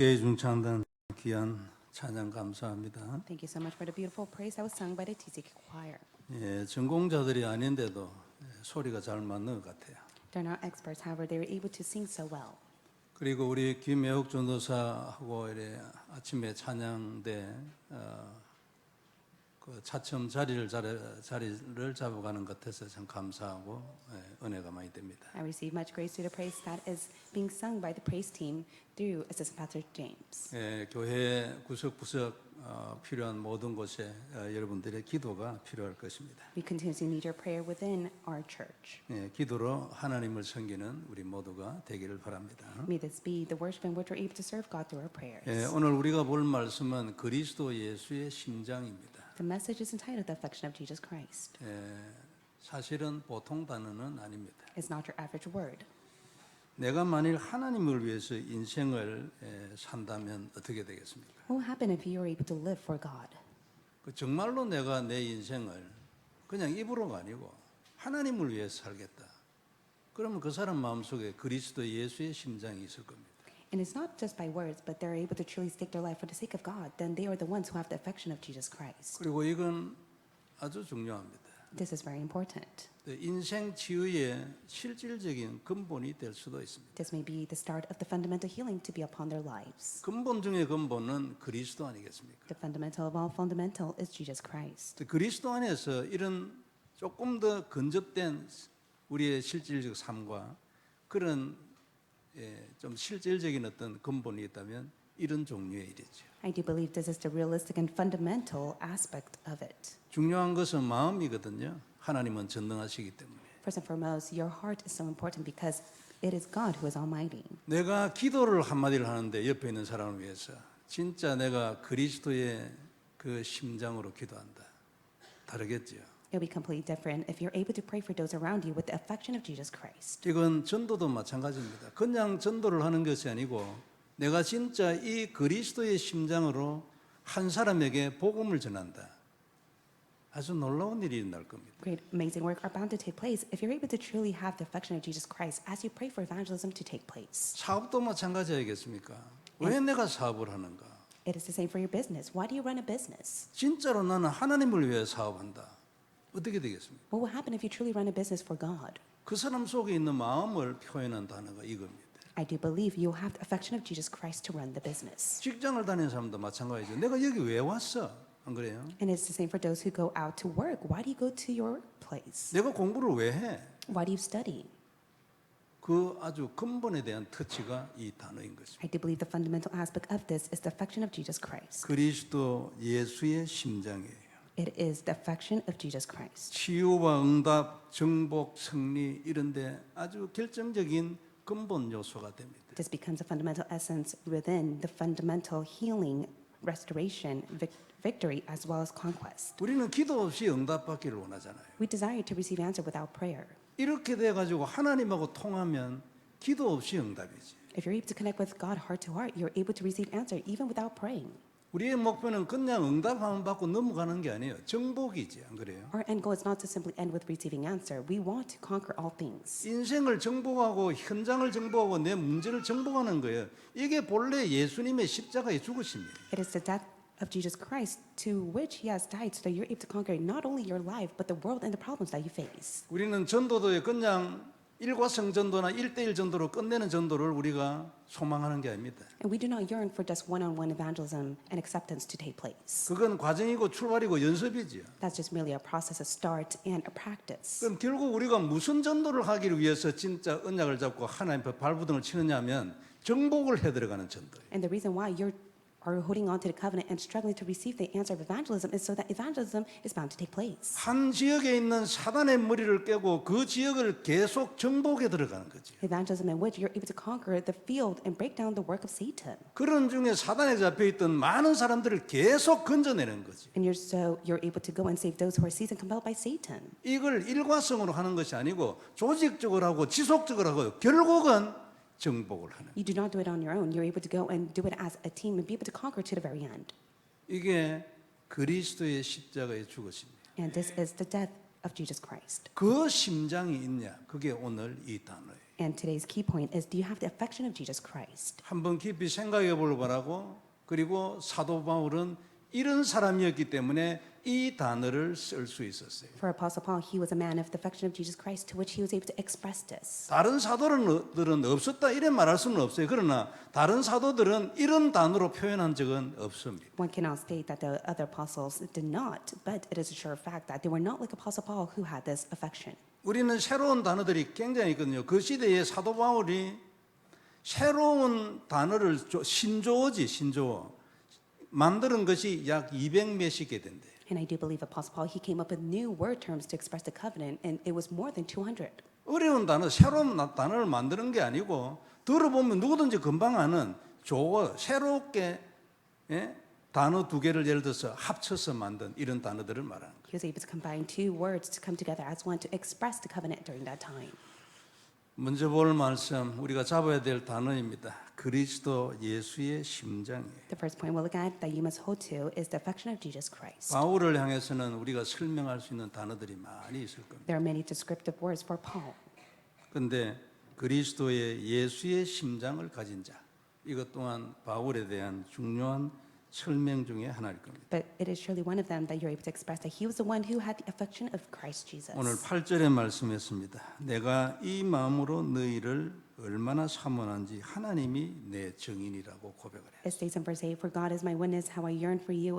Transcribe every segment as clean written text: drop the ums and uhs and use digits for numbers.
중창단 귀한 찬양 감사합니다. Thank you so much for the beautiful praise that was sung by the TCK choir. 예, 전공자들이 아닌데도 소리가 잘 맞는 것 같아요. They're not experts, however, they were able to sing so well. 그리고 우리 김혜옥 전도사하고 이래 아침에 찬양대 그 차츰 자리를 잡아가는 것 같아서 참 감사하고 은혜가 많이 됩니다. I receive much grace through the praise that is being sung by the praise team through Assistant Pastor James. 예, 교회 구석구석 필요한 모든 곳에 여러분들의 기도가 필요할 것입니다. We continuously need your prayer within our church. 예, 기도로 하나님을 섬기는 우리 모두가 되기를 바랍니다. May this be the worship in which we're able to serve God through our prayers. 예, 오늘 우리가 볼 말씀은 그리스도 예수의 심장입니다. The message is entitled The Affection of Jesus Christ. 예, 사실은 보통 단어는 아닙니다. It's not your average word. 내가 만일 하나님을 위해서 인생을 산다면 어떻게 되겠습니까? What will happen if you are able to live for God? 정말로 내가 내 인생을 그냥 입으로가 아니고 하나님을 위해서 살겠다. 그러면 그 사람 마음속에 그리스도 예수의 심장이 있을 겁니다. And it's not just by words, but they're able to truly stake their life for the sake of God. Then they are the ones who have the affection of Jesus Christ. 그리고 이건 아주 중요합니다. This is very important. 인생 치유의 실질적인 근본이 될 수도 있습니다. This may be the start of the fundamental healing to be upon their lives. 근본 중의 근본은 그리스도 아니겠습니까? The fundamental of all fundamental is Jesus Christ. 그리스도 안에서 이런 조금 더 근접된 우리의 실질적 삶과 그런 좀 실질적인 어떤 근본이 있다면 이런 종류의 일이죠. I do believe this is the realistic and fundamental aspect of it. 중요한 것은 마음이거든요. 하나님은 전능하시기 때문에. First and foremost, your heart is so important because it is God who is almighty. 내가 기도를 한마디를 하는데 옆에 있는 사람을 위해서 진짜 내가 그리스도의 그 심장으로 기도한다. 다르겠죠. It will be completely different if you're able to pray for those around you with the affection of Jesus Christ. 이건 전도도 마찬가지입니다. 그냥 전도를 하는 것이 아니고 내가 진짜 이 그리스도의 심장으로 한 사람에게 복음을 전한다. 아주 놀라운 일이 일어날 겁니다. Great, amazing work are bound to take place if you're able to truly have the affection of Jesus Christ as you pray for evangelism to take place. 사업도 마찬가지 아니겠습니까? 왜 내가 사업을 하는가? It is the same for your business. Why do you run a business? 진짜로 나는 하나님을 위해 사업한다. 어떻게 되겠습니까? What will happen if you truly run a business for God? 그 사람 속에 있는 마음을 표현한 단어가 이겁니다. I do believe you have the affection of Jesus Christ to run the business. 직장을 다니는 사람도 마찬가지죠. 내가 여기 왜 왔어? 안 그래요? And it's the same for those who go out to work. Why do you go to your place? 내가 공부를 왜 해? Why do you study? 그 아주 근본에 대한 터치가 이 단어인 것입니다. I do believe the fundamental aspect of this is the affection of Jesus Christ. 그리스도 예수의 심장이에요. It is the affection of Jesus Christ. 치유와 응답, 정복, 승리 이런데 아주 결정적인 근본 요소가 됩니다. This becomes a fundamental essence within the fundamental healing, restoration, victory, as well as conquest. 우리는 기도 없이 응답받기를 원하잖아요. We desire to receive answer without prayer. 이렇게 돼가지고 하나님하고 통하면 기도 없이 응답이지. If you're able to connect with God heart to heart, you're able to receive answer even without praying. 우리의 목표는 그냥 응답하면 받고 넘어가는 게 아니에요. 정복이지, 안 그래요? Our end goal is not to simply end with receiving answer. We want to conquer all things. 인생을 정복하고 현장을 정복하고 내 문제를 정복하는 거예요. 이게 본래 예수님의 십자가의 죽으심이에요. It is the death of Jesus Christ to which He has died so that you're able to conquer not only your life but the world and the problems that you face. 우리는 전도도에 그냥 일과성 전도나 1대1 전도로 끝내는 전도를 우리가 소망하는 게 아닙니다. And we do not yearn for just one-on-one evangelism and acceptance to take place. 그건 과정이고 출발이고 연습이지요. That's just merely a process, a start, and a practice. 그럼 결국 우리가 무슨 전도를 하기를 위해서 진짜 언약을 잡고 하나님 앞에 발부등을 치느냐면 정복을 해 들어가는 전도예요. And the reason why you are holding on to the covenant and struggling to receive the answer of evangelism is so that evangelism is bound to take place. 한 지역에 있는 사단의 머리를 깨고 그 지역을 계속 정복해 들어가는 거지. Evangelism in which you're able to conquer the field and break down the work of Satan. 그런 중에 사단에 잡혀 있던 많은 사람들을 계속 건져내는 거지. And you're able to go and save those who are seized and compelled by Satan. 이걸 일과성으로 하는 것이 아니고 조직적으로 하고 지속적으로 하고 결국은 정복을 하는. You do not do it on your own. You're able to go and do it as a team and be able to conquer to the very end. 이게 그리스도의 십자가의 죽으심입니다. And this is the death of Jesus Christ. 그 심장이 있냐? 그게 오늘 이 단어예요. And today's key point is, do you have the affection of Jesus Christ? 한번 깊이 생각해 보려고 바라고, 그리고 사도 바울은 이런 사람이었기 때문에 이 단어를 쓸 수 있었어요. For Apostle Paul, he was a man of the affection of Jesus Christ, to which he was able to express this. 다른 사도들은 없었다 이래 말할 수는 없어요. 그러나 다른 사도들은 이런 단어로 표현한 적은 없습니다. One cannot state that the other apostles did not, but it is a sure fact that they were not like Apostle Paul who had this affection. 우리는 새로운 단어들이 굉장히 있거든요. 그 시대에 사도 바울이 새로운 단어를 신조어 만드는 것이 약 200 몇십 개 된대. And I do believe Apostle Paul, he came up with new word terms to express the covenant, and it was more than 200. 어려운 단어, 새로운 단어를 만드는 게 아니고 들어보면 누구든지 금방 아는 새롭게 단어 두 개를 예를 들어서 합쳐서 만든 이런 단어들을 말하는 거예요. He was able to combine two words to come together as one to express the covenant during that time. 먼저 볼 말씀, 우리가 잡아야 될 단어입니다. 그리스도 예수의 심장이에요. The first point we'll look at that you must hold to is the affection of Jesus Christ. 바울을 향해서는 우리가 설명할 수 있는 단어들이 많이 있을 겁니다. There are many descriptive words for Paul. 그런데 그리스도의 예수의 심장을 가진 자, 이것 또한 바울에 대한 중요한 설명 중에 하나일 겁니다. But it is surely one of them that you're able to express that he was the one who had the affection of Christ Jesus. 오늘 8절에 말씀했습니다. 내가 이 마음으로 너희를 얼마나 사모하는지 하나님이 내 증인이라고 고백을 해요. It states in verse 8, For God is my witness how I yearn for you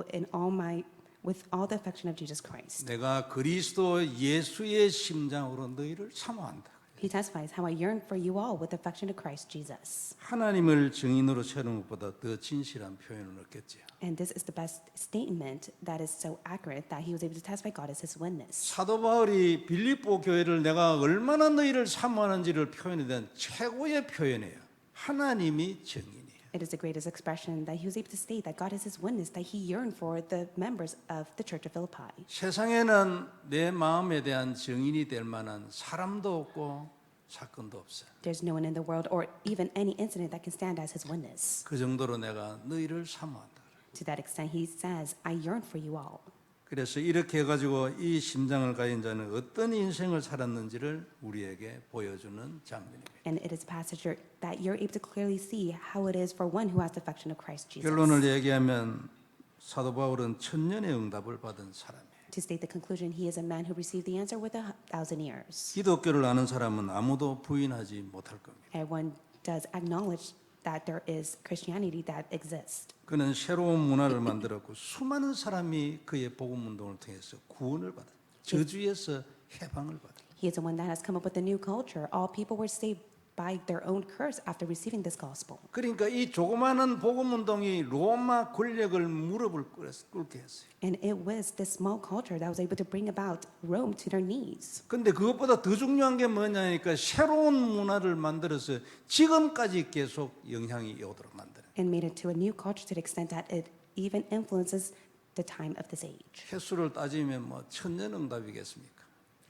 with all the affection of Jesus Christ. 내가 그리스도 예수의 심장으로 너희를 사모한다. He testifies how I yearn for you all with the affection of Christ Jesus. 하나님을 증인으로 세우는 것보다 더 진실한 표현을 얻겠지요. And this is the best statement that is so accurate that he was able to testify God as his witness. 사도 바울이 빌립보 교회를 내가 얼마나 너희를 사모하는지를 표현에 대한 최고의 표현이에요. 하나님이 증인이에요. It is the greatest expression that he was able to state that God is his witness, that he yearned for the members of the Church of Philippi. 세상에는 내 마음에 대한 증인이 될 만한 사람도 없고 사건도 없어요. There's no one in the world or even any incident that can stand as his witness. 그 정도로 내가 너희를 사모한다. To that extent, he says, I yearn for you all. 그래서 이렇게 해가지고 이 심장을 가진 자는 어떤 인생을 살았는지를 우리에게 보여주는 장면입니다. And it is a passage that you're able to clearly see how it is for one who has the affection of Christ Jesus. 결론을 얘기하면 사도 바울은 천년의 응답을 받은 사람이에요. To state the conclusion, he is a man who received the answer with 1,000 years. 기독교를 아는 사람은 아무도 부인하지 못할 겁니다. Everyone does acknowledge that there is Christianity that exists. 그는 새로운 문화를 만들었고 수많은 사람이 그의 복음 운동을 통해서 구원을 받아 저주에서 해방을 받아. He is the one that has come up with a new culture. All people were saved by their own curse after receiving this gospel. 그러니까 이 조그마한 복음 운동이 로마 권력을 무릎을 꿇게 했어요. And it was this small culture that was able to bring about Rome to their knees. 근데 그것보다 더 중요한 게 뭐냐니까 새로운 문화를 만들어서 지금까지 계속 영향이 오도록 만드는. And made it to a new culture to the extent that it even influences the time of this age. 횟수를 따지면 뭐 천년응답이겠습니까?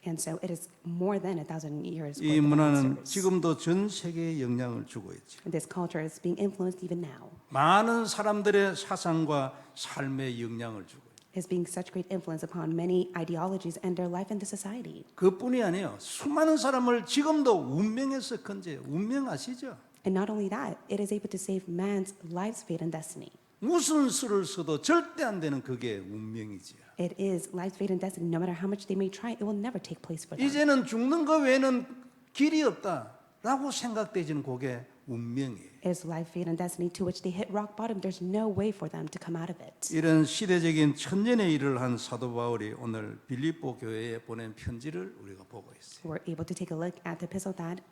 And so it is more than 1,000 years. 이 worth of 문화는 answers. 지금도 전 세계에 영향을 주고 있죠. And this culture is being influenced even now. 많은 사람들의 사상과 삶에 영향을 주고 있어요. Is being such great influence upon many ideologies and their life in the society. 그뿐이 아니에요. 수많은 사람을 지금도 운명에서 건져요. 운명 아시죠? And not only that, it is able to save man's lives, fate, and destiny. 무슨 수를 써도 절대 안 되는 그게 운명이지요. It is life, fate, and destiny. No matter how much they may try, it will never take place for them. 이제는 죽는 거 외에는 길이 없다라고 생각되지는 그게 운명이에요. It is life, fate, and destiny to which they hit rock bottom. There's no way for them to come out of it. 이런 시대적인 천년의 일을 한 사도 바울이 오늘 빌립보 교회에 보낸 편지를 우리가 보고 있어요. We're able to take a look at the epistle that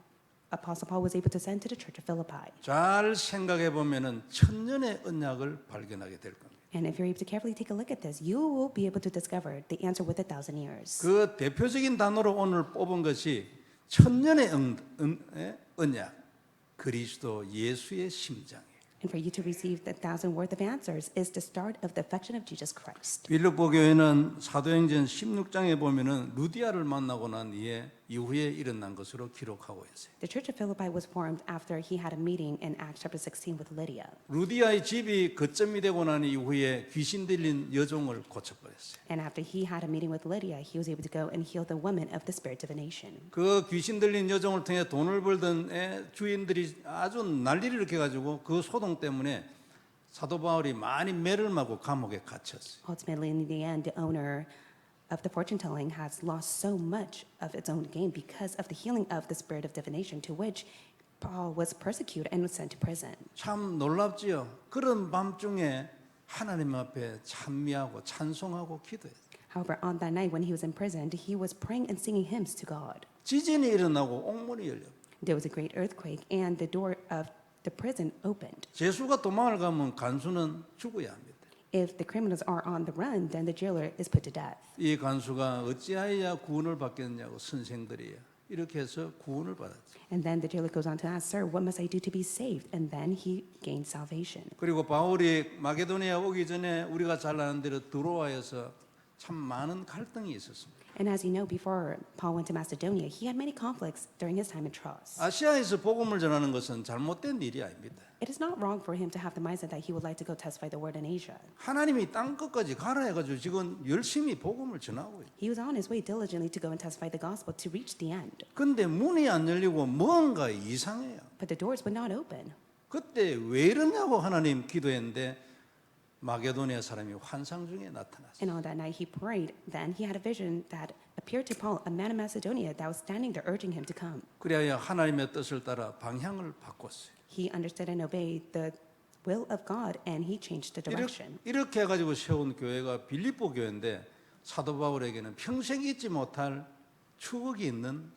Apostle Paul was able to send to the church of Philippi. 잘 생각해 보면은 천년의 언약을 발견하게 될 겁니다. And if you're able to carefully take a look at this, you will be able to discover the answer with 1,000 years. 그 대표적인 단어로 오늘 뽑은 것이 천년의 언약, 그리스도 예수의 심장이에요. And for you to receive the 1,000 worth of answers is the start of the affection of Jesus Christ. 빌립보 교회는 사도행전 16장에 보면은 루디아를 만나고 난 뒤에 이후에 일어난 것으로 기록하고 있어요. The Church of Philippi was formed after he had a meeting in Acts chapter 16 with Lydia. 루디아의 집이 거점이 되고 난 이후에 귀신 들린 여종을 고쳐버렸어요. And after he had a meeting with Lydia, he was able to go and heal the woman of the spirit divination. 그 귀신 들린 여종을 통해 돈을 벌던 주인들이 아주 난리를 일으켜가지고 그 소동 때문에 사도 바울이 많이 매를 맞고 감옥에 갇혔어요. Ultimately, in the end, the owner of the fortune telling has lost so much of its own gain because of the healing of the spirit of divination, to which Paul was persecuted and was sent to prison. 참 놀랍지요. 그런 밤중에 하나님 앞에 찬미하고 찬송하고 기도했어요. However, on that night when he was imprisoned, he was praying and singing hymns to God. 지진이 일어나고 옥문이 열렸고 There was a great earthquake, and the door of the prison opened. 죄수가 도망을 가면 간수는 죽어야 합니다. If the criminals are on the run, then the jailer is put to death. 이 간수가 어찌하여야 구원을 받겠냐고 선생들이야. 이렇게 해서 구원을 받았죠. And then the jailer goes on to ask, "Sir, what must I do to be saved?" And then he gained salvation. 그리고 바울이 마게도니아 오기 전에 우리가 잘 아는 대로 드로아에서 참 많은 갈등이 있었습니다. And as you know, before Paul went to Macedonia, he had many conflicts during his time in Troas. 아시아에서 복음을 전하는 것은 잘못된 일이 아닙니다. It is not wrong for him to have the mindset that he would like to go testify the word in Asia. 하나님이 땅 끝까지 가라 해가지고 지금 열심히 복음을 전하고 있어요. He was on his way diligently to go and testify the gospel to reach the end. 근데 문이 안 열리고 뭔가 이상해요. But the doors would not open. 그때 왜 이러냐고 하나님 기도했는데 마게도니아 사람이 환상 중에 나타났어요. And on that night he prayed. Then he had a vision that appeared to Paul, a man of Macedonia, that was standing there urging him to come. 그래야 하나님의 뜻을 따라 방향을 바꿨어요. He understood and obeyed the will of God, and he changed the direction. 이렇게 해가지고 세운 교회가 빌립보 교회인데 사도 바울에게는 평생 잊지 못할 추억이 있는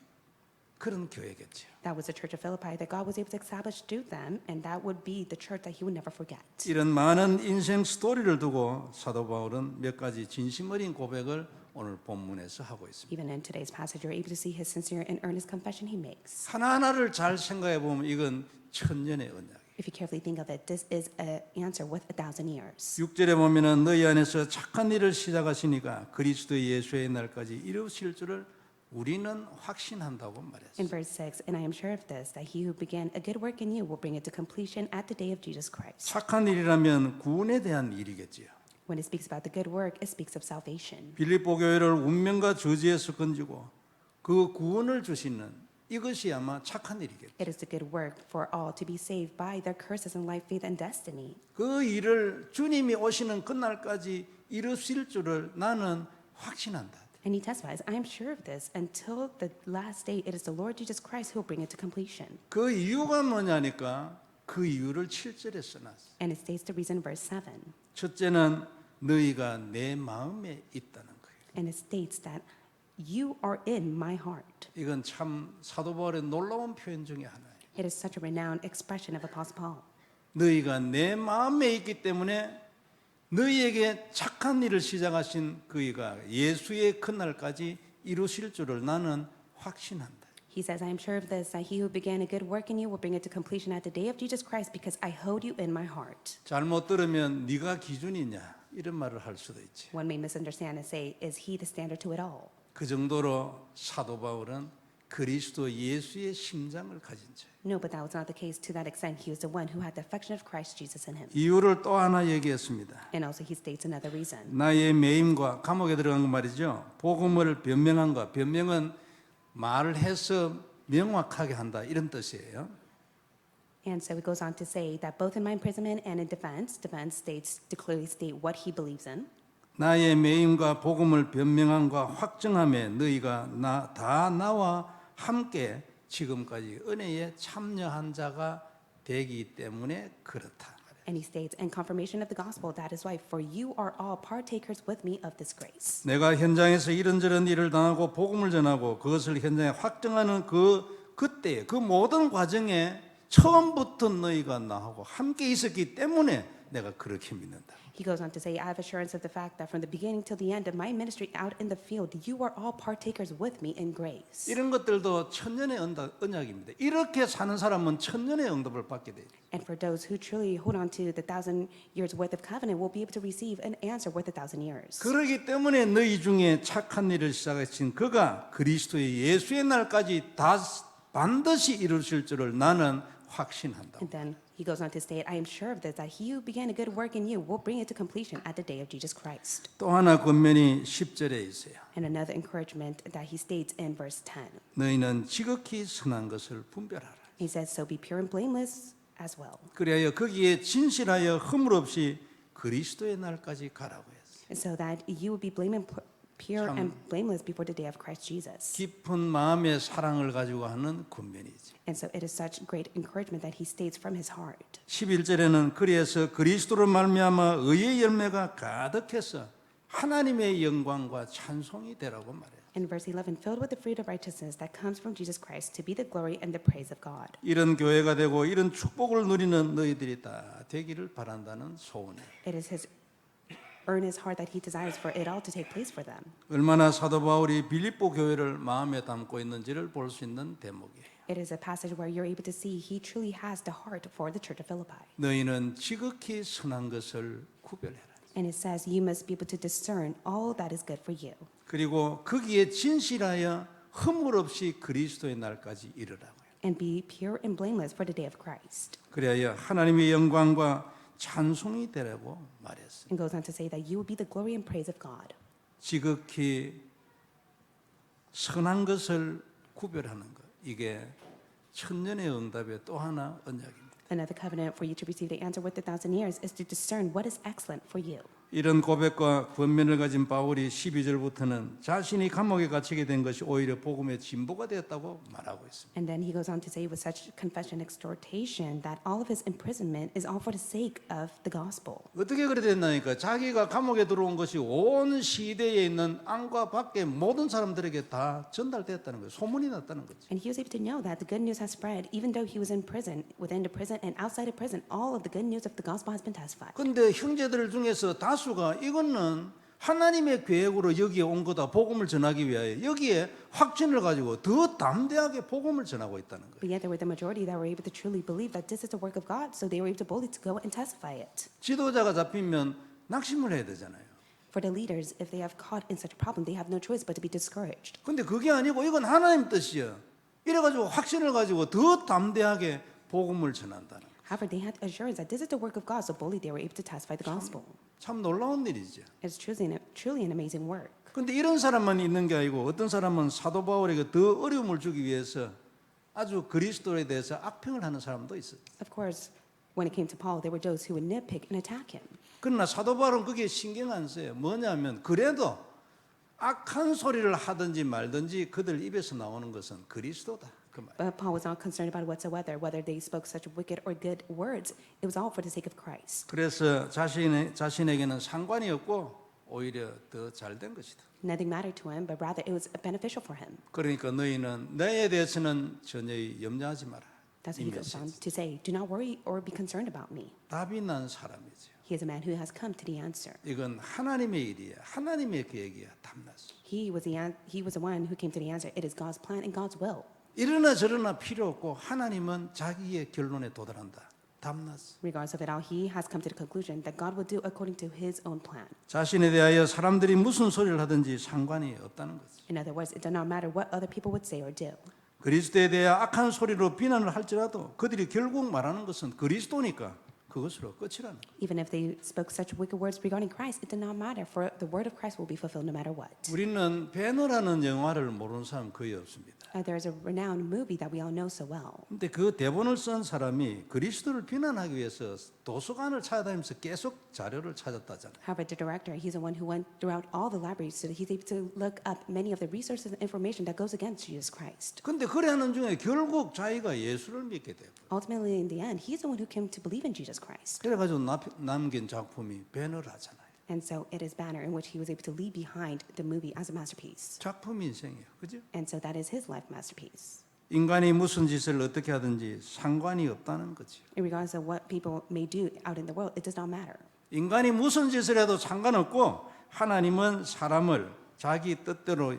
그런 교회겠죠. That was the church of Philippi that God was able to establish through them, and that would be the church that he would never forget. 이런 많은 인생 스토리를 두고 사도 바울은 몇 가지 진심 어린 고백을 오늘 본문에서 하고 있습니다. Even in today's passage, you're able to see his sincere and earnest confession he makes. 하나하나를 잘 생각해 보면 이건 천년의 언약. If you carefully think of it, this is an answer with 1,000 years. 6절에 보면은 너희 안에서 착한 일을 시작하시니까 그리스도 예수의 날까지 이루실 줄을 우리는 확신한다고 In 말했어요. verse 6, and I am sure of this, that he who began a good work in you will bring it to completion at the day of Jesus Christ. 착한 일이라면 구원에 대한 일이겠지요. When it speaks about the good work, it speaks of salvation. 빌립보 교회를 운명과 저주에서 건지고 그 구원을 주시는 이것이 아마 착한 일이겠죠. It is the good work for all to be saved by their curses in life, faith, and destiny. 그 일을 주님이 오시는 그날까지 이루실 줄을 나는 확신한다. And he testifies, I am sure of this. Until the last day, it is the Lord Jesus Christ who will bring it to completion. 그 이유가 뭐냐니까 그 이유를 7절에 써놨어요. And it states the reason in verse 7. 첫째는 너희가 내 마음에 있다는 거예요. And it states that you are in my heart. 이건 참 사도 바울의 놀라운 표현 중에 하나예요. It is such a renowned expression of Apostle Paul. 너희가 내 마음에 있기 때문에 너희에게 착한 일을 시작하신 그이가 예수의 그날까지 이루실 줄을 나는 확신한다. He says, I am sure of this, that he who began a good work in you will bring it to completion at the day of Jesus Christ, because I hold you in my heart. 잘못 들으면 네가 기준이냐 이런 말을 할 수도 있지. One may misunderstand and say, is he the standard to it all? 그 정도로 사도 바울은 그리스도 예수의 심장을 가진 자. No, but that was not the case. To that extent, he was the one who had the affection of Christ Jesus in him. 이유를 또 하나 얘기했습니다. And also he states another reason. 나의 매임과 감옥에 들어간 거 말이죠. 복음을 변명한과 변명은 말을 해서 명확하게 한다 이런 뜻이에요. And so it goes on to say that both in my imprisonment and in defense states to clearly state what he believes in. 나의 매임과 복음을 변명함과 확정함에 너희가 다 나와 함께 지금까지 은혜에 참여한 자가 되기 때문에 그렇다. And he states, in confirmation of the gospel, that is why, for you are all partakers with me of this grace. 내가 현장에서 이런저런 일을 당하고 복음을 전하고 그것을 현장에 확정하는 그때 그 모든 과정에 처음부터 너희가 나하고 함께 있었기 때문에 내가 그렇게 믿는다. He goes on to say, I have assurance of the fact that from the beginning till the end of my ministry out in the field, you are all partakers with me in grace. 이런 것들도 천년의 언약입니다. 이렇게 사는 사람은 천년의 응답을 받게 돼요. And for those who truly hold on to the 1,000 years worth of covenant will be able to receive an answer worth 1,000 years. 그러기 때문에 너희 중에 착한 일을 시작하신 그가 그리스도의 예수의 날까지 다 반드시 이루실 줄을 나는 확신한다. And then he goes on to state, I am sure of this, that he who began a good work in you will bring it to completion at the day of Jesus Christ. 또 하나 권면이 10절에 있어요. And another encouragement that he states in verse 10. 너희는 지극히 선한 것을 분별하라. He says, so be pure and blameless as well. 그리하여 거기에 진실하여 허물 없이 그리스도의 날까지 가라고 했어요. And so that you will be pure 참- and blameless before the day of Christ Jesus. 깊은 마음의 사랑을 가지고 하는 권면이지. And so it is such great encouragement that he states from his heart. 11절에는 그리해서 그리스도로 말미암아 의의 열매가 가득해서 하나님의 영광과 찬송이 되라고 말해요. In verse 11, filled with the fruit of righteousness that comes from Jesus Christ to be the glory and the praise of God. 이런 교회가 되고 이런 축복을 누리는 너희들이 다 되기를 바란다는 소원이에요. It is his earnest heart that he desires for it all to take place for them. 얼마나 사도 바울이 빌립보 교회를 마음에 담고 있는지를 볼 수 있는 대목이에요. It is a passage where you're able to see he truly has the heart for the church of Philippi. 너희는 지극히 선한 것을 구별해라. And it says you must be able to discern all that is good for you. 그리고 거기에 진실하여 허물 없이 그리스도의 날까지 이르라고요. And be pure and blameless for the day of Christ. 그래야 하나님의 영광과 찬송이 되라고 말했어요. And goes on to say that you will be the glory and praise of God. 지극히 선한 것을 구별하는 것. 이게 천년의 응답의 또 하나 언약입니다. Another covenant for you to receive the answer with 1,000 years is to discern what is excellent for you. 이런 고백과 권면을 가진 바울이 12절부터는 자신이 감옥에 갇히게 된 것이 오히려 복음의 진보가 되었다고 말하고 있습니다. And then he goes on to say with such confession and exhortation that all of his imprisonment is all for the sake of the gospel. 어떻게 그래 됐나니까 자기가 감옥에 들어온 것이 온 시대에 있는 안과 밖의 모든 사람들에게 다 전달되었다는 거예요. 소문이 났다는 거죠. And he was able to know that the good news has spread even though he was in prison, within the prison and outside of prison, all of the good news of the gospel has been testified. 근데 형제들 중에서 다수가 이거는 하나님의 계획으로 여기에 온 거다. 복음을 전하기 위하여 여기에 확신을 가지고 더 담대하게 복음을 전하고 있다는 거예요. But yet there were the majority that were able to truly believe that this is the work of God, so they were able to boldly to go and testify it. 지도자가 잡히면 낙심을 해야 되잖아요. For the leaders, if they have caught in such a problem, they have no choice but to be discouraged. 근데 그게 아니고 이건 하나님 뜻이야. 이래가지고 확신을 가지고 더 담대하게 복음을 전한다는 거예요. However, they had assurance that this is the work of God, so boldly they were able to testify the gospel. 참 놀라운 일이죠. It's truly an amazing work. 근데 이런 사람만 있는 게 아니고 어떤 사람은 사도 바울에게 더 어려움을 주기 위해서 아주 그리스도에 대해서 악평을 하는 사람도 있어요. Of course, when it came to Paul, there were those who would nitpick and attack him. 그러나 사도 바울은 그게 신경 안 써요. 뭐냐면 그래도 악한 소리를 하든지 말든지 그들 입에서 나오는 것은 그리스도다. 그 말. But Paul was not concerned about whether they spoke such wicked or good words. It was all for the sake of Christ. 그래서 자신에게는 상관이 없고 오히려 더 잘된 것이다. Nothing mattered to him, but rather it was beneficial for him. 그러니까 너희는 너에 대해서는 전혀 염려하지 마라. That's 이 what he goes on 메시지. to say. Do not worry or be concerned about me. 답이 난 사람이죠. He is a man who has come to the answer. 이건 하나님의 일이야. 하나님의 계획이야. 답났어. He was the one who came to the answer. It is God's plan and God's will. 이러나 저러나 필요 없고 하나님은 자기의 결론에 도달한다. 답났어. Regardless of it all, he has come to the conclusion that God will do according to his own plan. 자신에 대하여 사람들이 무슨 소리를 하든지 상관이 없다는 거죠. In other words, it does not matter what other people would say or do. 그리스도에 대해 악한 소리로 비난을 할지라도 그들이 결국 말하는 것은 그리스도니까 그것으로 끝이라는 거예요. Even if they spoke such wicked words regarding Christ, it did not matter, for the word of Christ will be fulfilled no matter what. 우리는 배너라는 영화를 모르는 사람 거의 없습니다. There is a renowned movie that we all know so well. 근데 그 대본을 쓴 사람이 그리스도를 비난하기 위해서 도서관을 찾아다니면서 계속 자료를 찾았다잖아요. However, the director, he's the one who went throughout all the libraries so that he's able to look up many of the resources and information that goes against Jesus Christ. 근데 그래 하는 중에 결국 자기가 예수를 믿게 돼요. Ultimately, in the end, he's the one who came to believe in Jesus Christ. 그래가지고 남긴 작품이 배너라잖아요. And so it is Banner in which he was able to leave behind the movie as a masterpiece. 작품 인생이에요. 그죠? And so that is his life masterpiece. 인간이 무슨 짓을 어떻게 하든지 상관이 없다는 거죠. Regardless of what people may do out in the world, it does not matter. 인간이 무슨 짓을 해도 상관없고 하나님은 사람을 자기 뜻대로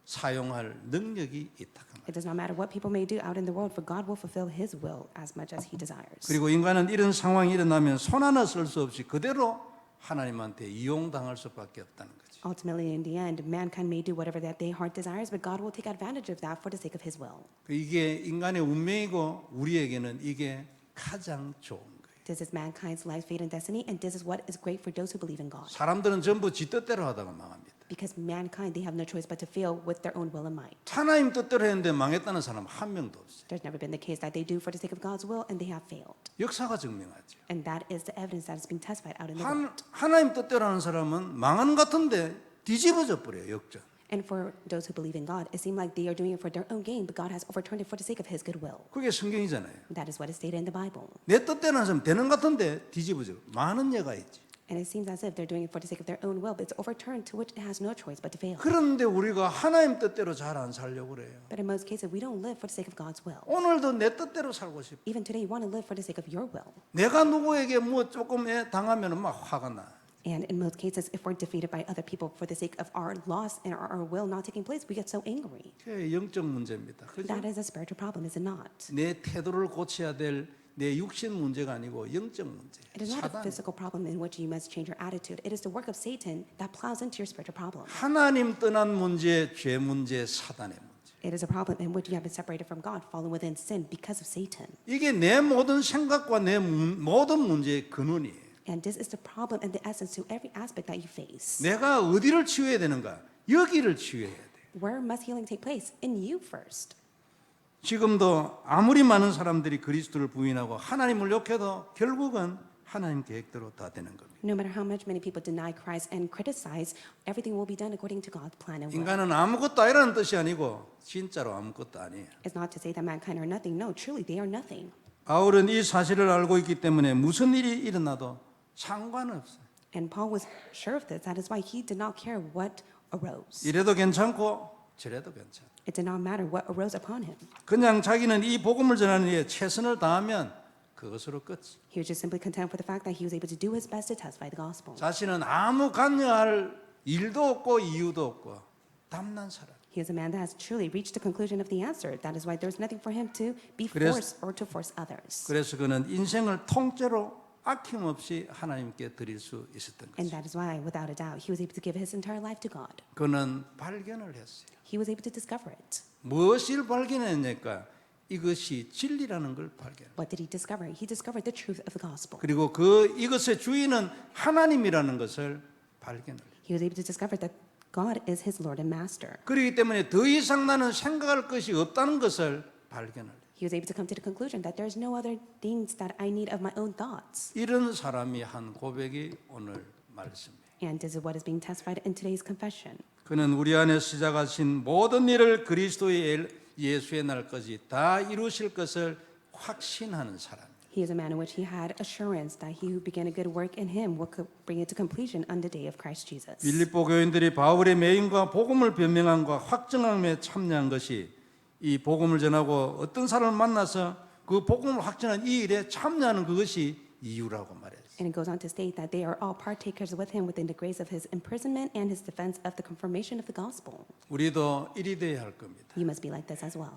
사용할 능력이 있다. It does not matter what people may do out in the world, for God will fulfill His will as much as He desires. 그리고 인간은 이런 상황이 일어나면 손 하나 쓸 수 없이 그대로 하나님한테 이용당할 수밖에 없다는 거죠. Ultimately, in the end, mankind may do whatever that their heart desires, but God will take advantage of that for the sake of His will. 이게 인간의 운명이고 우리에게는 이게 가장 좋은 거예요. This is mankind's life, fate, and destiny, and this is what is great for those who believe in God. 사람들은 전부 지 뜻대로 하다가 망합니다. Because mankind, they have no choice but to fail with their own will and might. 하나님 뜻대로 했는데 망했다는 사람 한 명도 없어요. There's never been the case that they do for the sake of God's will and they have failed. 역사가 증명하죠. And that is the evidence that is being testified out in the world. 하나님 뜻대로 하는 사람은 망하는 것 같은데 뒤집어져 버려요. 역전. And for those who believe in God, it seemed like they are doing it for their own gain, but God has overturned it for the sake of His goodwill. 그게 성경이잖아요. That is what is stated in the Bible. 내 뜻대로 하는 사람 되는 것 같은데 뒤집어져. 많은 예가 있지. And it seems as if they're doing it for the sake of their own will, but it's overturned to which it has no choice but to fail. 그런데 우리가 하나님 뜻대로 잘 안 살려고 그래요. But in most cases, we don't live for the sake of God's will. 오늘도 내 뜻대로 살고 싶어. Even today, you want to live for the sake of your will. 내가 누구에게 뭐 조금 당하면 막 화가 나. And in most cases, if we're defeated by other people for the sake of our loss and our will not taking place, we get so angry. 그게 영적 문제입니다. 그죠? That is a spiritual problem, is it not? 내 태도를 고쳐야 될 내 육신 문제가 아니고 영적 문제. It is not a 사단. physical problem in which you must change your attitude. It is the work of Satan that plows into your spiritual problem. 하나님 떠난 문제, 죄 문제, 사단의 문제. It is a problem in which you have been separated from God, fallen within sin because of Satan. 이게 내 모든 생각과 내 모든 문제의 근원이에요. And this is the problem and the essence to every aspect that you face. 내가 어디를 치유해야 되는가? 여기를 치유해야 돼. Where must healing take place? In you first. 지금도 아무리 많은 사람들이 그리스도를 부인하고 하나님을 욕해도 결국은 하나님 계획대로 다 되는 겁니다. No matter how much many people deny Christ and criticize, everything will be done according to God's plan and will. 인간은 아무것도 아니라는 뜻이 아니고 진짜로 아무것도 아니에요. It's not to say that mankind are nothing. No, truly they are nothing. 바울은 이 사실을 알고 있기 때문에 무슨 일이 일어나도 상관없어요. And Paul was sure of this. That is why he did not care what arose. 이래도 괜찮고 저래도 괜찮아. It did not matter what arose upon him. 그냥 자기는 이 복음을 전하는 일에 최선을 다하면 그것으로 끝. He was just simply content with the fact that he was able to do his best to testify the gospel. 자신은 아무 관여할 일도 없고 이유도 없고 담난 사람. He is a man that has truly reached the conclusion of the answer. That is why there's nothing for him to be 그래서- forced or to force others. 그래서 그는 인생을 통째로 아낌없이 하나님께 드릴 수 있었던 And 거죠. that is why, without a doubt, he was able to give his entire life to God. 그는 발견을 했어요. He was able to discover it. 무엇을 발견했냐니까 이것이 진리라는 걸 발견. What did he discover? He discovered the truth of the gospel. 그리고 이것의 주인은 하나님이라는 것을 발견을. He was able to discover that God is his Lord and Master. 그렇기 때문에 더 이상 나는 생각할 것이 없다는 것을 발견을. He was able to come to the conclusion that there's no other things that I need of my own thoughts. 이런 사람이 한 고백이 오늘 말씀이에요. And this is what is being testified in today's confession. 그는 우리 안에 시작하신 모든 일을 그리스도의 예수의 날까지 다 이루실 것을 확신하는 사람. He is a man in which he had assurance that he who began a good work in him will bring it to completion on the day of Christ Jesus. 빌립보 교인들이 바울의 매임과 복음을 변명함과 확증함에 참여한 것이 이 복음을 전하고 어떤 사람을 만나서 그 복음을 확증한 이 일에 참여하는 그것이 이유라고 말했어요. And it goes on to state that they are all partakers with him within the grace of his imprisonment and his defense of the confirmation of the gospel. 우리도 이리 돼야 할 겁니다. You must be like this as well.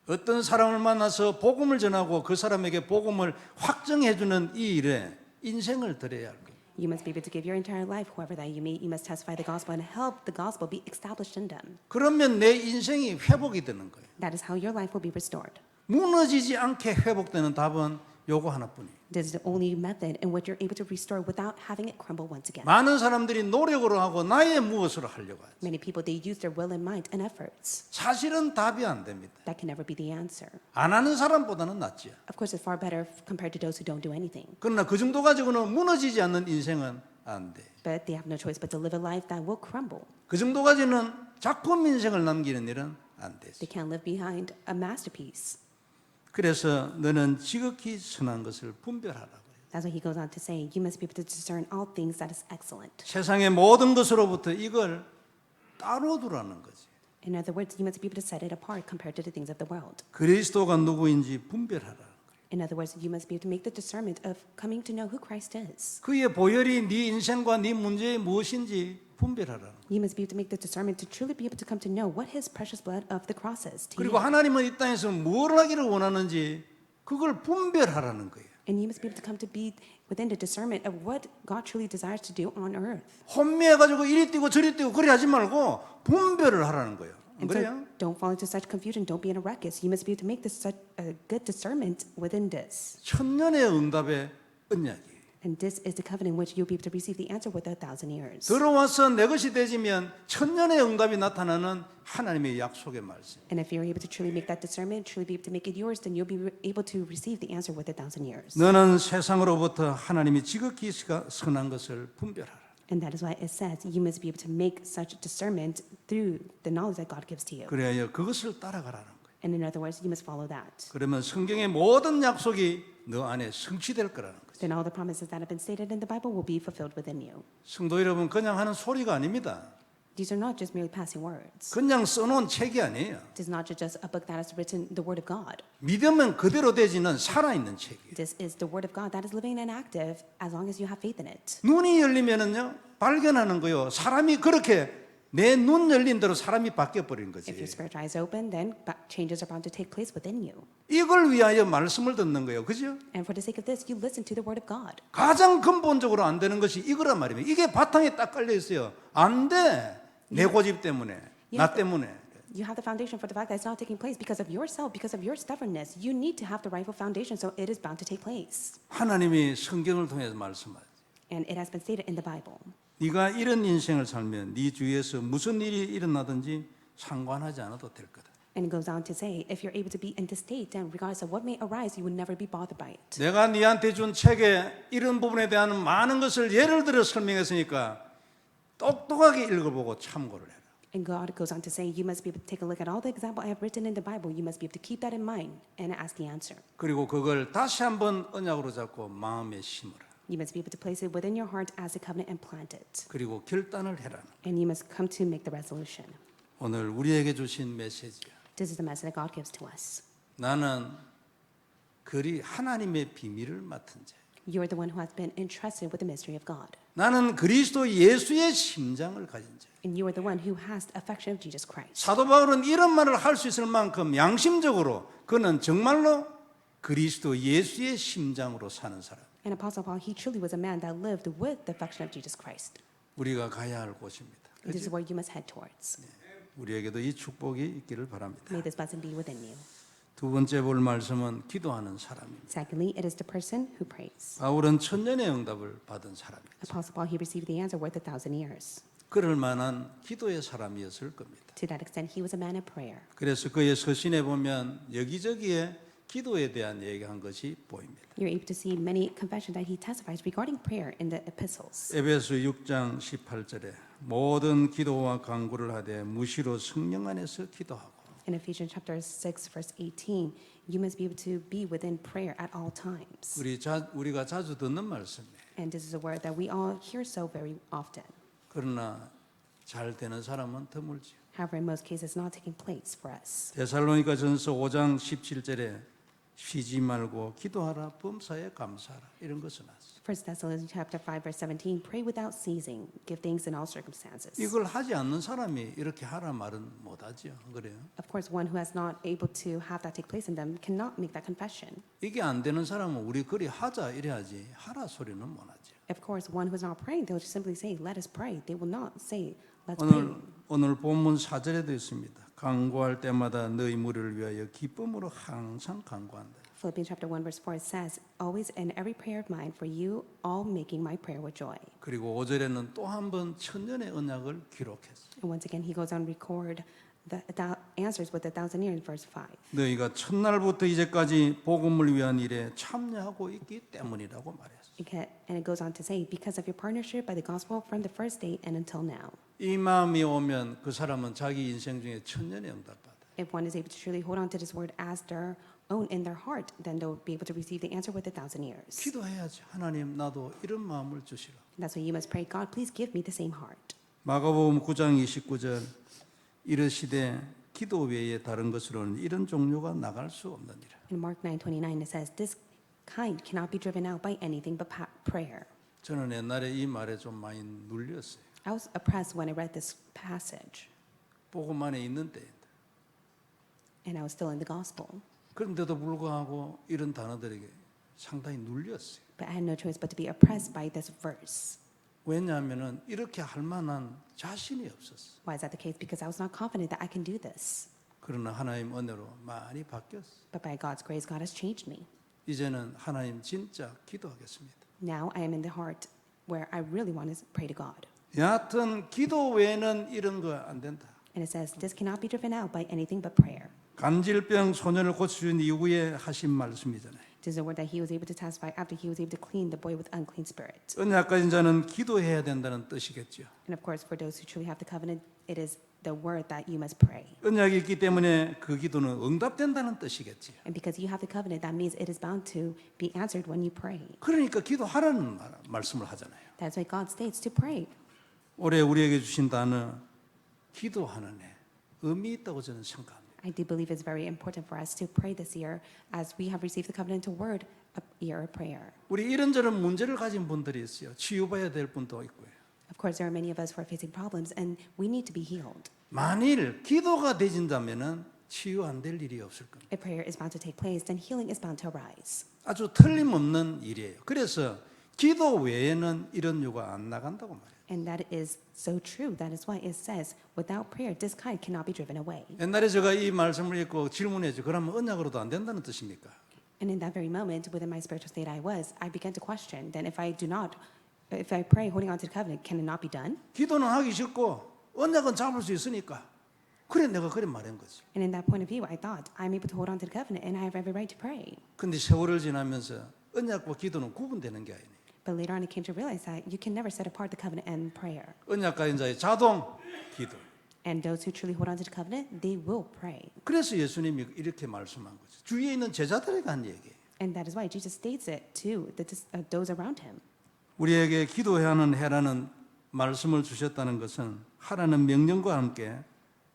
어떤 사람을 만나서 복음을 전하고 그 사람에게 복음을 확증해 주는 이 일에 인생을 드려야 할 겁니다. You must be able to give your entire life, whoever that you meet. You must testify the gospel and help the gospel be established in them. 그러면 내 인생이 회복이 되는 거예요. That is how your life will be restored. 무너지지 않게 회복되는 답은 요거 하나뿐이에요. This is the only method in which you're able to restore without having it crumble once again. 많은 사람들이 노력으로 하고 나의 무엇으로 하려고 하죠. Many people, they use their will and might and efforts. 사실은 답이 안 됩니다. That can never be the answer. 안 하는 사람보다는 낫지요. Of course, it's far better compared to those who don't do anything. 그러나 그 정도 가지고는 무너지지 않는 인생은 안 돼. But they have no choice but to live a life that will crumble. 그 정도 가지는 작품 인생을 남기는 일은 안 되지. They can't live behind a masterpiece. 그래서 너는 지극히 선한 것을 분별하라고. That's why he goes on to say, you must be able to discern all things that is excellent. 세상의 모든 것으로부터 이걸 따로 두라는 거지. In other words, you must be able to set it apart compared to the things of the world. 그리스도가 누구인지 분별하라. In other words, you must be able to make the discernment of coming to know who Christ is. 그의 보혈이 네 인생과 네 문제에 무엇인지 분별하라. You must be able to make the discernment to truly be able to come to know what His precious blood of the cross is to 그리고 you. 하나님은 이 땅에서 뭘 하기를 원하는지 그걸 분별하라는 거예요. And you must be able to come to be within the discernment of what God truly desires to do on earth. 혼미해가지고 이리 뛰고 저리 뛰고 그리 하지 말고 분별을 하라는 거예요. 안 And 그래요? so don't fall into such confusion. Don't be in a ruckus. You must be able to make this such a good discernment within this. 천년의 응답의 언약이에요. And this is the covenant in which you'll be able to receive the answer with 1,000 years. 들어와서 내 것이 되지면 천년의 응답이 나타나는 하나님의 약속의 말씀. And if you're able to truly make that discernment, truly be able to make it yours, then you'll be able to receive the answer with 1,000 years. 너는 세상으로부터 하나님이 지극히 선한 것을 분별하라. And that is why it says you must be able to make such discernment through the knowledge that God gives to you. 그래야 그것을 따라가라는 거예요. And in other words, you must follow that. 그러면 성경의 모든 약속이 너 안에 성취될 거라는 거죠. Then all the promises that have been stated in the Bible will be fulfilled within you. 성도 여러분, 그냥 하는 소리가 아닙니다. These are not just merely passing words. 그냥 써놓은 책이 아니에요. It is not just a book that has written the Word of God. 믿으면 그대로 되지는 살아있는 책이에요. This is the Word of God that is living and active as long as you have faith in it. 눈이 열리면은요, 발견하는 거요. 사람이 그렇게 내 눈 열린 대로 사람이 바뀌어 버린 거지. If your spiritual eyes open, then changes are bound to take place within you. 이걸 위하여 말씀을 듣는 거예요. 그죠? And for the sake of this, you listen to the Word of God. 가장 근본적으로 안 되는 것이 이거란 말입니다. 이게 바탕에 딱 깔려 있어요. 안 돼. 내 고집 때문에, 나 때문에. You have the foundation for the fact that it's not taking place because of yourself, because of your stubbornness. You need to have the rightful foundation, so it is bound to take place. 하나님이 성경을 통해서 말씀하죠. And it has been stated in the Bible. 네가 이런 인생을 살면 네 주위에서 무슨 일이 일어나든지 상관하지 않아도 될 거다. And it goes on to say, if you're able to be in this state, then regardless of what may arise, you will never be bothered by it. 내가 네한테 준 책에 이런 부분에 대한 많은 것을 예를 들어 설명했으니까 똑똑하게 읽어보고 참고를 해라. And God goes on to say, you must be able to take a look at all the example I have written in the Bible. You must be able to keep that in mind and ask the answer. 그리고 그걸 다시 한번 언약으로 잡고 마음에 심으라. You must be able to place it within your heart as a covenant and plant it. 그리고 결단을 해라. And you must come to make the resolution. 오늘 우리에게 주신 메시지야. This is the message that God gives to us. 나는 그리 하나님의 비밀을 맡은 자. You're the one who has been entrusted with the mystery of God. 나는 그리스도 예수의 심장을 가진 자. And you are the one who has the affection of Jesus Christ. 사도 바울은 이런 말을 할 수 있을 만큼 양심적으로 그는 정말로 그리스도 예수의 심장으로 사는 사람. And Apostle Paul, he truly was a man that lived with the affection of Jesus Christ. 우리가 가야 할 곳입니다. And this is where you must head towards. 우리에게도 이 축복이 있기를 바랍니다. May this blessing be within you. 두 번째 볼 말씀은 기도하는 사람입니다. Secondly, it is the person who prays. 바울은 천년의 응답을 받은 사람입니다. Apostle Paul, he received the answer worth 1,000 years. 그럴 만한 기도의 사람이었을 겁니다. To that extent, he was a man of prayer. 그래서 그의 서신에 보면 여기저기에 기도에 대한 얘기한 것이 보입니다. You're able to see many confessions that he testifies regarding prayer in the epistles. 에베소 6장 18절에 모든 기도와 간구를 하되 무시로 성령 안에서 기도하고 In Ephesians chapter 6, verse 18, you must be able to be within prayer at all times. 우리가 자주 듣는 말씀이에요. And this is a word that we all hear so very often. 그러나 잘 되는 사람은 드물지요. However, in most cases, it's not taking place for us. 데살로니가 전서 5장 17절에 쉬지 말고 기도하라 범사에 감사하라 이런 것은 나왔어요. 1 Thessalonians chapter 5, verse 17, pray without ceasing, give thanks in all circumstances. 이걸 하지 않는 사람이 이렇게 하라 말은 못하죠. 그래요. Of course, one who has not able to have that take place in them cannot make that confession. 이게 안 되는 사람은 우리 그리 하자 이래야지 하라 소리는 못하죠. Of course, one who is not praying, they'll just simply say, let us pray. They will not say, let's pray. 오늘 본문 4절에도 있습니다. 간구할 때마다 너희 무리를 위하여 기쁨으로 항상 간구한다. Philippians chapter 1, verse 4, it says, always in every prayer of mine for you, all making my prayer with joy. 그리고 5절에는 또 한 번 천년의 언약을 기록했어요. And once again, he goes on record the answers with 1,000 years, verse 5. 너희가 첫날부터 이제까지 복음을 위한 일에 참여하고 있기 때문이라고 말했어요. And it goes on to say, because of your partnership by the gospel from the first day and until now. 이 마음이 오면 그 사람은 자기 인생 중에 천년의 응답 받아요. If one is able to truly hold on to this word as their own in their heart, then they'll be able to receive the answer with 1,000 years. 기도해야지. 하나님 나도 이런 마음을 주시라. And that's why you must pray, God, please give me the same heart. 마가복음 9장 29절 이르시되 기도 외에 다른 것으로는 이런 종류가 나갈 수 없느니라. In Mark 9:29 it says, "This kind cannot be driven out by anything but prayer." 저는 옛날에 이 말에 좀 많이 눌렸어요. I was oppressed when I read this passage, 복음 안에 있는데 and I was still in the gospel. 그런데도 불구하고 이런 단어들에게 상당히 눌렸어요. But I had no choice but to be oppressed by this verse. 왜냐하면은 이렇게 할 만한 자신이 없었어. Why is that the case? Because I was not confident that I can do this. 그러나 하나님 은혜로 많이 바뀌었어. But by God's grace, God has changed me. 이제는 하나님 진짜 기도하겠습니다. Now I am in the heart where I really want to pray to God. 여하튼 기도 외에는 이런 거 안 된다. And it says, "This cannot be driven out by anything but prayer." 간질병 소년을 고쳐준 이후에 하신 말씀이잖아요. This is a word that he was able to testify after he was able to clean the boy with unclean spirit. 언약 가진 자는 기도해야 된다는 뜻이겠죠. And of course, for those who truly have the covenant, it is the word that you must pray. 언약이 있기 때문에 그 기도는 응답된다는 뜻이겠지. And because you have the covenant, that means it is bound to be answered when you pray. 그러니까 기도하라는 말씀을 하잖아요. That's why God states to pray. 올해 우리에게 주신 단어 기도하는 애 의미 있다고 저는 생각합니다. I do believe it's very important for us to pray this year as we have received the covenantal word, a year of prayer. 우리 이런저런 문제를 가진 분들이 있어요. 치유받아야 될 분도 있고요. Of course, there are many of us who are facing problems and we need to be healed. 만일 기도가 되진다면은 치유 안 될 일이 없을 겁니다. If prayer is bound to take place, then healing is bound to arise. 아주 틀림없는 일이에요. 그래서 기도 외에는 이런 유가 안 나간다고 말해요. And that is so true. That is why it says, without prayer, this kind cannot be driven away. 옛날에 제가 이 말씀을 읽고 질문했죠. 그러면 언약으로도 안 된다는 뜻입니까? And in that very moment, within my spiritual state I began to question, then if I pray holding on to the covenant, can it not be done? 기도는 하기 싫고 언약은 잡을 수 있으니까. 그래 내가 그래 말한 거지. And in that point of view, I thought, I'm able to hold on to the covenant and I have every right to pray. 근데 세월을 지나면서 언약과 기도는 구분되는 게 아니에요. But later on, I came to realize that you can never set apart the covenant and prayer. 언약 가진 자의 자동 기도. And those who truly hold on to the covenant, they will pray. 그래서 예수님이 이렇게 말씀한 거죠. 주위에 있는 제자들에게 한 얘기예요. And that is why Jesus states it to those around him. 우리에게 기도해야 하는 해라는 말씀을 주셨다는 것은 하라는 명령과 함께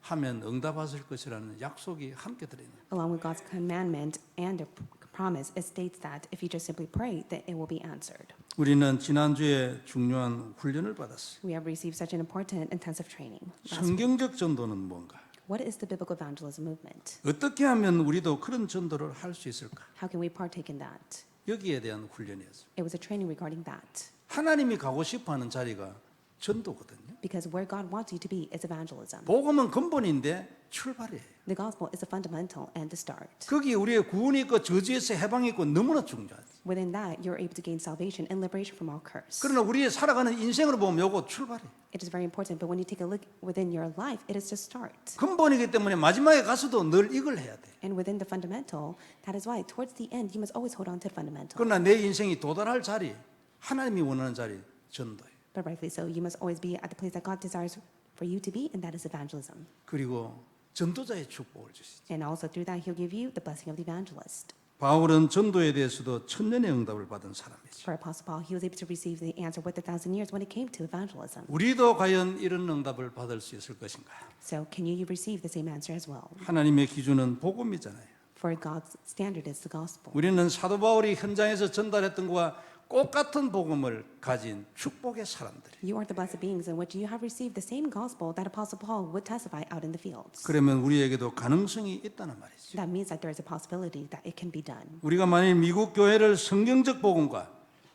하면 응답하실 것이라는 약속이 함께 들어있는 거예요. Along with God's commandment and a promise, it states that if you just simply pray, that it will be answered. 우리는 지난주에 중요한 훈련을 받았어요. We have received such an important intensive training. 성경적 전도는 뭔가? What is the biblical evangelism movement? 어떻게 하면 우리도 그런 전도를 할 수 있을까? How can we partake in that? 여기에 대한 훈련이었어요. It was a training regarding that. 하나님이 가고 싶어하는 자리가 전도거든요. Because where God wants you to be is evangelism. 복음은 근본인데 출발이에요. The gospel is the fundamental and the start. 거기 우리의 구원이 있고 저주에서 해방이 있고 너무나 중요하죠. Within that, you're able to gain salvation and liberation from all curse. 그러나 우리의 살아가는 인생으로 보면 요거 출발이에요. It is very important, but when you take a look within your life, it is just start. 근본이기 때문에 마지막에 가서도 늘 이걸 해야 돼. And within the fundamental, that is why towards the end, you must always hold on to the fundamental. 그러나 내 인생이 도달할 자리, 하나님이 원하는 자리, 전도예요. But rightfully so, you must always be at the place that God desires for you to be, and that is evangelism. 그리고 전도자의 축복을 주시죠. And also through that, He'll give you the blessing of the evangelist. 바울은 전도에 대해서도 천년의 응답을 받은 사람이죠. For Apostle Paul, he was able to receive the answer with 1,000 years when it came to evangelism. 우리도 과연 이런 응답을 받을 수 있을 것인가? So can you receive the same answer as well? 하나님의 기준은 복음이잖아요. For God's standard is the gospel. 우리는 사도 바울이 현장에서 전달했던 것과 똑같은 복음을 가진 축복의 사람들이. You are the blessed beings in which you have received the same gospel that Apostle Paul would testify out in the fields. 그러면 우리에게도 가능성이 있다는 말이죠. That means that there is a possibility that it can be done. 우리가 만일 미국 교회를 성경적 복음과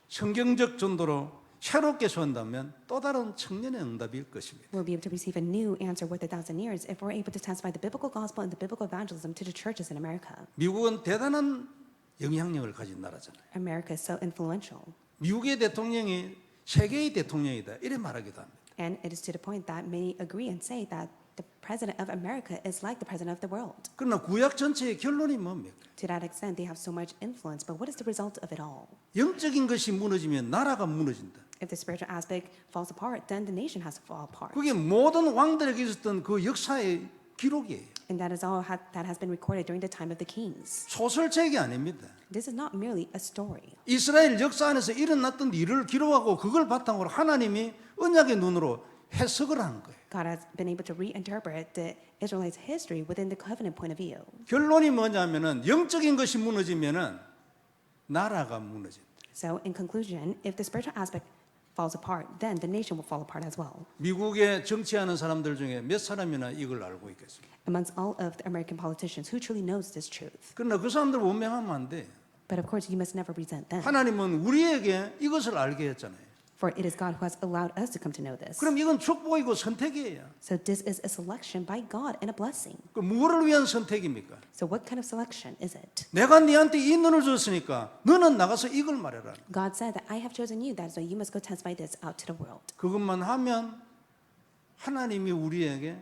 성경적 전도로 새롭게 소한다면 또 다른 청년의 응답일 것입니다. We'll be able to receive a new answer with 1,000 years if we're able to testify the biblical gospel and the biblical evangelism to the churches in America. 미국은 대단한 영향력을 가진 나라잖아요. America is so influential. 미국의 대통령이 세계의 대통령이다 이래 말하기도 합니다. And it is to the point that many agree and say that the president of America is like the president of the world. 그러나 구약 전체의 결론이 뭡니까? To that extent, they have so much influence. But what is the result of it all? 영적인 것이 무너지면 나라가 무너진다. If the spiritual aspect falls apart, then the nation has to fall apart. 그게 모든 왕들에게 있었던 그 역사의 기록이에요. And that is all that has been recorded during the time of the kings. 소설책이 아닙니다. This is not merely a story. 이스라엘 역사 안에서 일어났던 일을 기록하고 그걸 바탕으로 하나님이 언약의 눈으로 해석을 하는 거예요. God has been able to reinterpret the Israelites' history within the covenant point of view. 결론이 뭐냐면은 영적인 것이 무너지면은 나라가 무너진다. So, in conclusion, if the spiritual aspect falls apart, then the nation will fall apart as well. 미국에 정치하는 사람들 중에 몇 사람이나 이걸 알고 있겠습니까? Amongst all of the American politicians, who truly knows this truth? 그러나 그 사람들 원망하면 안 돼. But of course, you must never resent them. 하나님은 우리에게 이것을 알게 했잖아요. For it is God who has allowed us to come to know this. 그럼 이건 축복이고 선택이에요. So this is a selection by God and a blessing. 그 무엇을 위한 선택입니까? So what kind of selection is it? 내가 네한테 이 눈을 줬으니까 너는 나가서 이걸 말해라. God said that I have chosen you, that is why you must go testify this out to the world. 그것만 하면 하나님이 우리에게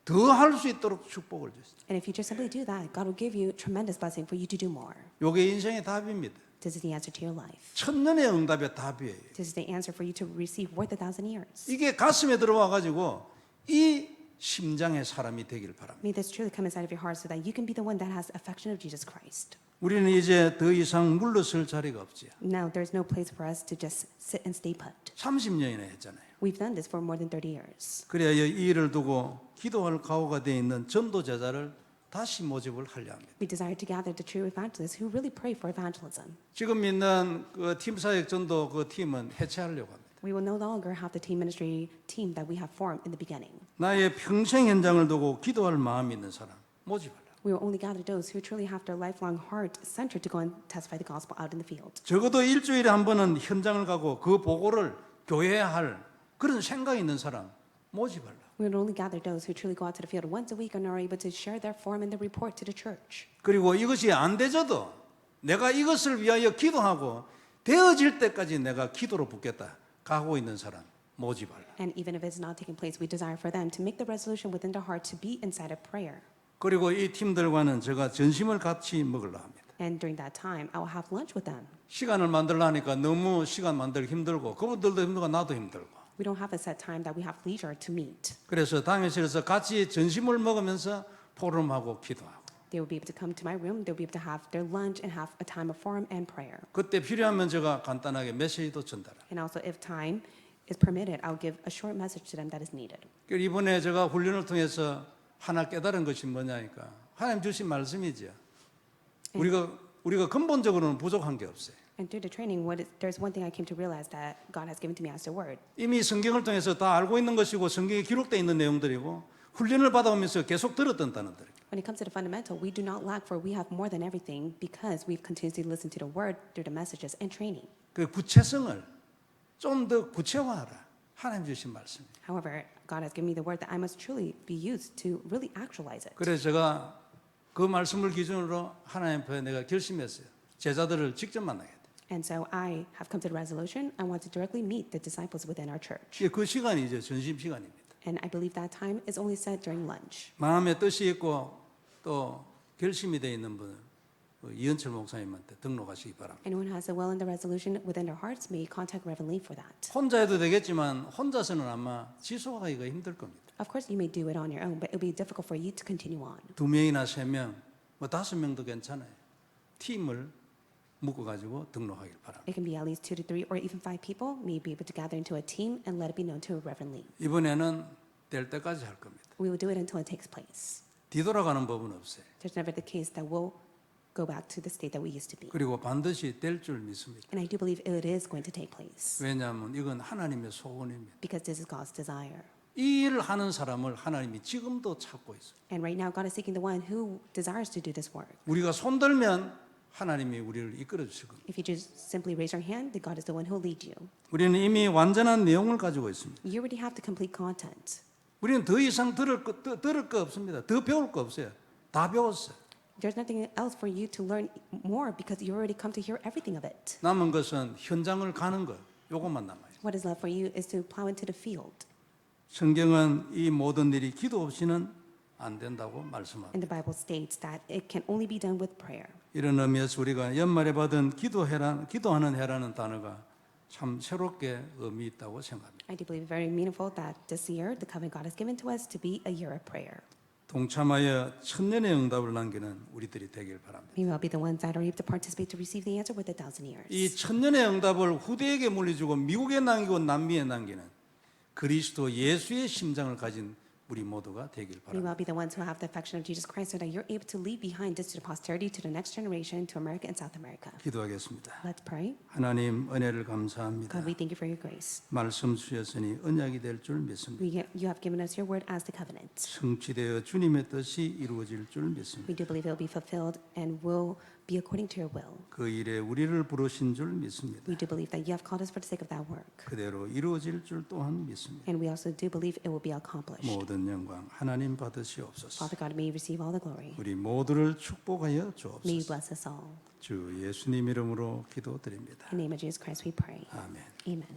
더 할 수 있도록 축복을 주셨어요. And if you just simply do that, God will give you tremendous blessing for you to do more. 이게 인생의 답입니다. This is the answer to your life. 천년의 응답의 답이에요. This is the answer for you to receive worth 1,000 years. 이게 가슴에 들어와 가지고 이 심장의 사람이 되길 바랍니다. May this truly come inside of your heart so that you can be the one that has affection of Jesus Christ. 우리는 이제 더 이상 물러설 자리가 없지요. Now, there's no place for us to just sit and stay put. 30년이나 했잖아요. We've done this for more than 30 years. 그래야 이 일을 두고 기도할 각오가 되어 있는 전도 제자를 다시 모집을 하려 합니다. We desire to gather the true evangelists who really pray for evangelism. 지금 있는 그 팀사역 전도 그 팀은 해체하려고 합니다. We will no longer have the team ministry team that we have formed in the beginning. 나의 평생 현장을 두고 기도할 마음이 있는 사람 모집하라. We will only gather those who truly have their lifelong heart centered to go and testify the gospel out in the field. 적어도 일주일에 한 번은 현장을 가고 그 보고를 교회에 할 그런 생각이 있는 사람 모집하라. We will only gather those who truly go out to the field once a week and are able to share their form and their report to the church. 그리고 이것이 안 되져도 내가 이것을 위하여 기도하고 되어질 때까지 내가 기도로 붙겠다. 가고 있는 사람 모집하라. And even if it's not taking place, we desire for them to make the resolution within their heart to be inside of prayer. 그리고 이 팀들과는 제가 점심을 같이 먹으려 합니다. And during that time, I will have lunch with them. 시간을 만들려니까 너무 시간 만들기 힘들고 그분들도 힘들고 나도 힘들고. We don't have a set time that we have leisure to meet. 그래서 당회실에서 같이 점심을 먹으면서 포럼하고 기도하고. They will be able to come to my room, they will be able to have their lunch and have a time of forum and prayer. 그때 필요하면 제가 간단하게 메시지도 전달합니다. And also, if time is permitted, I'll give a short message to them that is needed. 이번에 제가 훈련을 통해서 하나 깨달은 것이 뭐냐니까 하나님 주신 말씀이죠. 우리가 근본적으로는 부족한 게 없어요. And through the training, there's one thing I came to realize that God has given to me as the word. 이미 성경을 통해서 다 알고 있는 것이고 성경에 기록되어 있는 내용들이고 훈련을 받아오면서 계속 들었던 단어들. When it comes to the fundamental, we do not lack, for we have more than everything because we've continuously listened to the word through the messages and training. 그 구체성을 좀 더 구체화하라. 하나님 주신 말씀이에요. However, God has given me the word that I must truly be used to really actualize it. 그래서 제가 그 말씀을 기준으로 하나님 앞에 내가 결심했어요. 제자들을 직접 만나겠다. And so I have come to the resolution I want to directly meet the disciples within our church. 그 시간이 이제 점심 시간입니다. And I believe that time is only set during lunch. 마음에 뜻이 있고 또 결심이 되어 있는 분은 이현철 목사님한테 등록하시기 바랍니다. Anyone who has a will and the resolution within their hearts may contact Reverend Lee for that. 혼자 해도 되겠지만 혼자서는 아마 지속하기가 힘들 겁니다. Of course, you may do it on your own, but it will be difficult for you to continue on. 2명이나 3명, 뭐 5명도 괜찮아요. 팀을 묶어가지고 등록하길 바랍니다. It can be at least 2 to 3 or even 5 people may be able to gather into a team and let it be known to Reverend Lee. 이번에는 될 때까지 할 겁니다. We will do it until it takes place. 뒤돌아가는 법은 없어요. There's never the case that we'll go back to the state that we used to be. 그리고 반드시 될 줄 믿습니다. And I do believe it is going to take place 왜냐하면 이건 하나님의 소원입니다. because this is God's desire. 이 일을 하는 사람을 하나님이 지금도 찾고 있어요. And right now, God is seeking the one who desires to do this work. 우리가 손들면 하나님이 우리를 이끌어 주실 겁니다. If you just simply raise your hand, then God is the one who will lead you. 우리는 이미 완전한 내용을 가지고 있습니다. You already have the complete content. 우리는 더 이상 들을 거 없습니다. 더 배울 거 없어요. 다 배웠어요. There's nothing else for you to learn more because you already come to hear everything of it. 남은 것은 현장을 가는 것, 요것만 남아요. What is left for you is to plow into the field. 성경은 이 모든 일이 기도 없이는 안 된다고 말씀합니다. And the Bible states that it can only be done with prayer. 이런 의미에서 우리가 연말에 받은 기도하는 해라는 단어가 참 새롭게 의미 있다고 생각합니다. I do believe very meaningful that this year the covenant God has given to us to be a year of prayer. 동참하여 천년의 응답을 남기는 우리들이 되길 바랍니다. May we all be the ones that are able to participate to receive the answer with 1,000 years. 이 천년의 응답을 후대에게 물려주고 미국에 남기고 남미에 남기는 그리스도 예수의 심장을 가진 우리 모두가 되길 We 바랍니다. will be the ones who have the affection of Jesus Christ so that you're able to leave behind this to the posterity, to the next generation, to America and South America. 기도하겠습니다. Let's pray. 하나님 은혜를 감사합니다. God, we thank you for your grace. 말씀 주셨으니 언약이 될 줄 믿습니다. You have given us your word as the covenant. 성취되어 주님의 뜻이 이루어질 줄 믿습니다. We do believe it will be fulfilled and will be according to your will. 그 일에 우리를 부르신 줄 믿습니다. We do believe that you have called us for the sake of that work. 그대로 이루어질 줄 또한 믿습니다. And we also do believe it will be accomplished. 모든 영광 하나님 받으시옵소서. Father God, may you receive all the glory. 우리 모두를 축복하여 May you 주옵소서. bless us all. 주 예수님 이름으로 기도드립니다. In the name of Jesus Christ we pray. 아멘. Amen.